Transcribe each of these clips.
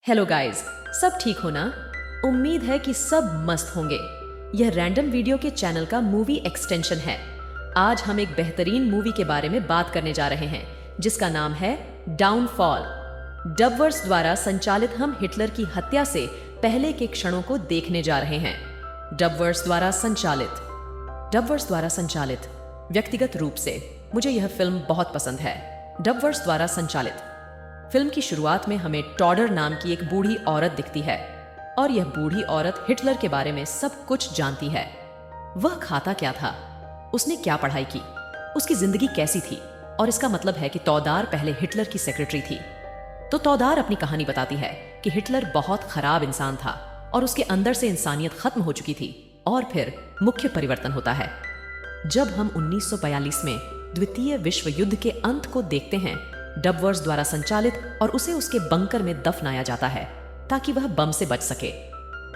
Hello guys, सब ठीक हो ना? उम्मीद है कि सब मस्त होंगे। यह रैंडम वीडियो के चैनल का मूवी एक्सटेंशन है। आज हम एक बेहतरीन मूवी के बारे में बात करने जा रहे हैं जिसका नाम है डाउनफॉल। डबवर्स द्वारा संचालित हम हिटलर की हत्या से पहले के क्षणों को देखने जा रहे हैं। डबवर्स द्वारा संचालित व्यक्तिगत रूप से मुझे यह फिल्म बहुत पसंद है। डबवर्स द्वारा संचालित फिल्म की शुरुआत में हमें टॉडर नाम की एक बूढ़ी औरत दिखती है और यह बूढ़ी औरत हिटलर के बारे में सब कुछ जानती है। वह खाता क्या था, उसने क्या पढ़ाई की, उसकी जिंदगी कैसी थी, और इसका मतलब है कि तौदार पहले हिटलर की सेक्रेटरी थी। तो तौदार अपनी कहानी बताती है कि हिटलर बहुत खराब इंसान था और उसके अंदर से इंसानियत खत्म हो चुकी थी। और फिर मुख्य परिवर्तन होता है जब हम 1942 में द्वितीय विश्व युद्ध के अंत को देखते हैं। डबवर्स द्वारा संचालित और उसे उसके बंकर में दफनाया जाता है ताकि वह बम से बच सके।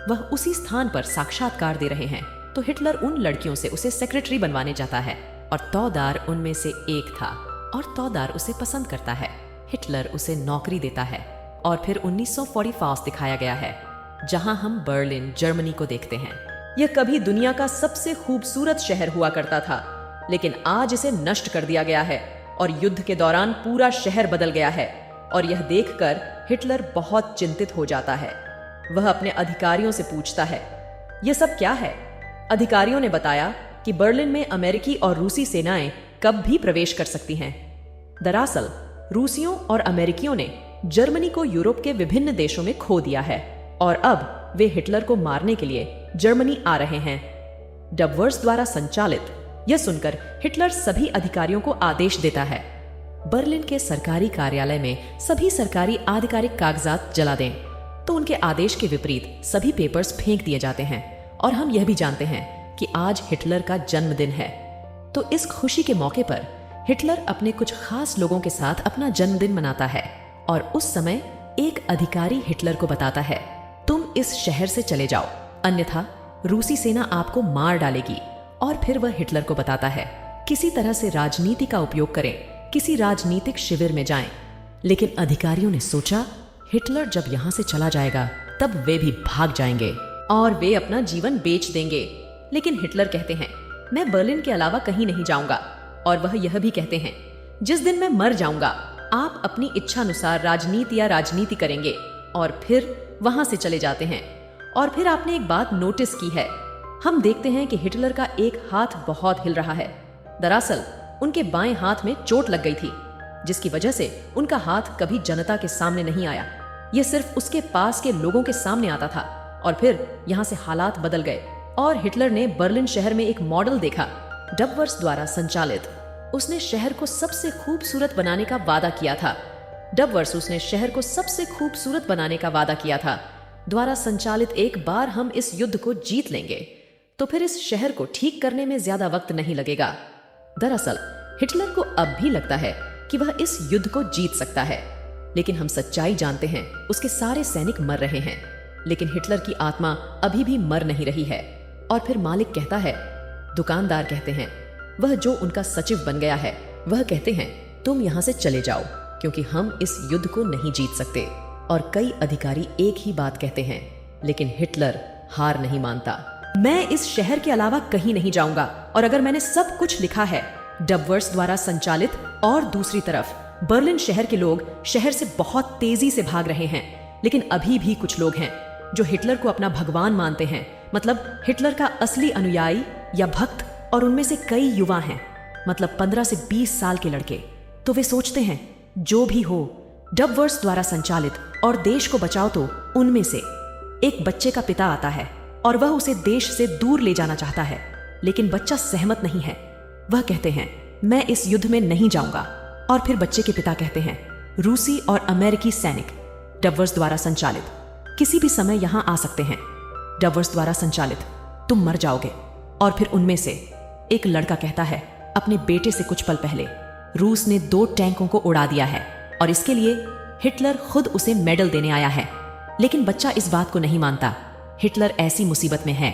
वह उसी स्थान पर साक्षात्कार दे रहे हैं तो हिटलर उन लड़कियों से उसे सेक्रेटरी बनवाने जाता है और तौदार उनमें से एक था और तौदार उसे पसंद करता है। हिटलर उसे नौकरी देता है और फिर 1945 दिखाया गया है जहां हम बर्लिन जर्मनी को देखते हैं। यह कभी दुनिया का सबसे खूबसूरत शहर हुआ करता था, लेकिन आज इसे नष्ट कर दिया गया है और युद्ध के दौरान पूरा शहर बदल गया है। और यह देखकर हिटलर बहुत चिंतित हो जाता है। वह अपने अधिकारियों से पूछता है, यह सब क्या है? अधिकारियों ने बताया कि बर्लिन में अमेरिकी और रूसी सेनाएं कब भी प्रवेश कर सकती हैं। दरअसल रूसियों और अमेरिकियों ने जर्मनी को यूरोप के विभिन्न देशों में खो दिया है और अब वे हिटलर को मारने के लिए जर्मनी आ रहे हैं। डबवर्स द्वारा संचालित यह सुनकर हिटलर सभी अधिकारियों को आदेश देता है बर्लिन के सरकारी कार्यालय में सभी सरकारी आधिकारिक कागजात जला दें। तो उनके आदेश के विपरीत सभी पेपर्स फेंक दिए जाते हैं और हम यह भी जानते हैं कि आज हिटलर का जन्मदिन है। तो इस खुशी के मौके पर हिटलर अपने कुछ खास लोगों के साथ अपना जन्मदिन मनाता है और उस समय एक अधिकारी हिटलर को बताता है, तुम इस शहर से चले जाओ, अन्यथा रूसी सेना आपको मार डालेगी। और फिर वह हिटलर को बताता है, किसी तरह से राजनीति का उपयोग करें, किसी राजनीतिक शिविर में जाएं। लेकिन अधिकारियों ने सोचा हिटलर जब यहां से चला जाएगा तब वे भी भाग जाएंगे और वे अपना जीवन बेच देंगे। लेकिन हिटलर कहते हैं, मैं बर्लिन के अलावा कहीं नहीं जाऊंगा। और वह यह भी कहते हैं, जिस दिन मैं मर जाऊंगा आप अपनी इच्छा अनुसार राजनीति करेंगे। और फिर वहां से चले जाते हैं। और फिर आपने एक बात नोटिस की है, हम देखते हैं कि हिटलर का एक हाथ बहुत हिल रहा है। दरअसल उनके बाएं हाथ में चोट लग गई थी जिसकी वजह से उनका हाथ कभी जनता के सामने नहीं आया। यह सिर्फ उसके पास के लोगों के सामने आता था। और फिर यहां से हालात बदल गए और हिटलर ने बर्लिन शहर में एक मॉडल देखा। डबवर्स द्वारा संचालित उसने शहर को सबसे खूबसूरत बनाने का वादा किया था। द्वारा संचालित एक बार हम इस युद्ध को जीत लेंगे तो फिर इस शहर को ठीक करने में ज्यादा वक्त नहीं लगेगा। दरअसल हिटलर को अब भी लगता है कि वह इस युद्ध को जीत सकता है, लेकिन हम सच्चाई जानते हैं उसके सारे सैनिक मर रहे हैं, लेकिन हिटलर की आत्मा अभी भी मर नहीं रही है। और फिर मालिक कहता है, दुकानदार कहते हैं, वह जो उनका सचिव बन गया है, वह कहते हैं तुम यहां से चले जाओ क्योंकि हम इस युद्ध को नहीं जीत सकते। और कई अधिकारी एक ही बात कहते हैं, लेकिन हिटलर हार नहीं मानता। मैं इस शहर के अलावा कहीं नहीं जाऊंगा और अगर मैंने सब कुछ लिखा है। डबवर्स द्वारा संचालित और दूसरी तरफ बर्लिन शहर के लोग शहर से बहुत तेजी से भाग रहे हैं, लेकिन अभी भी कुछ लोग हैं जो हिटलर को अपना भगवान मानते हैं, मतलब हिटलर का असली अनुयायी या भक्त। और उनमें से कई युवा हैं, मतलब 15 से 20 साल के लड़के। तो वे सोचते हैं जो भी हो डबवर्स द्वारा संचालित और देश को बचाओ। तो उनमें से एक बच्चे का पिता आता है और वह उसे देश से दूर ले जाना चाहता है, लेकिन बच्चा सहमत नहीं है। वह कहते हैं मैं इस युद्ध में नहीं जाऊंगा। और फिर बच्चे के पिता कहते हैं, रूसी और अमेरिकी सैनिक डबवर्स द्वारा संचालित किसी भी समय यहां आ सकते हैं। डबवर्स द्वारा संचालित तुम मर जाओगे। और फिर उनमें से एक लड़का कहता है, अपने बेटे से कुछ पल पहले रूस ने 2 टैंकों को उड़ा दिया है और इसके लिए हिटलर खुद उसे मेडल देने आया है। लेकिन बच्चा इस बात को नहीं मानता। हिटलर ऐसी मुसीबत में है,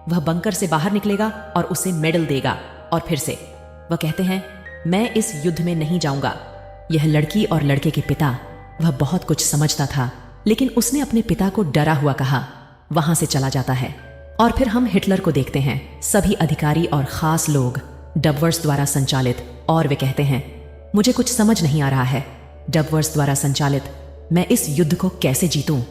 वह बंकर से बाहर निकलेगा और उसे मेडल देगा। और फिर से वह कहते हैं मैं इस युद्ध में नहीं जाऊंगा। यह लड़की और लड़के के पिता, वह बहुत कुछ समझता था लेकिन उसने अपने पिता को डरा हुआ कहा। वहां से चला जाता है और फिर हम हिटलर को देखते हैं, सभी अधिकारी और खास लोग डबवर्स द्वारा संचालित, और वे कहते हैं, मुझे कुछ समझ नहीं आ रहा है, डबवर्स द्वारा संचालित, मैं इस युद्ध को कैसे जीतूं?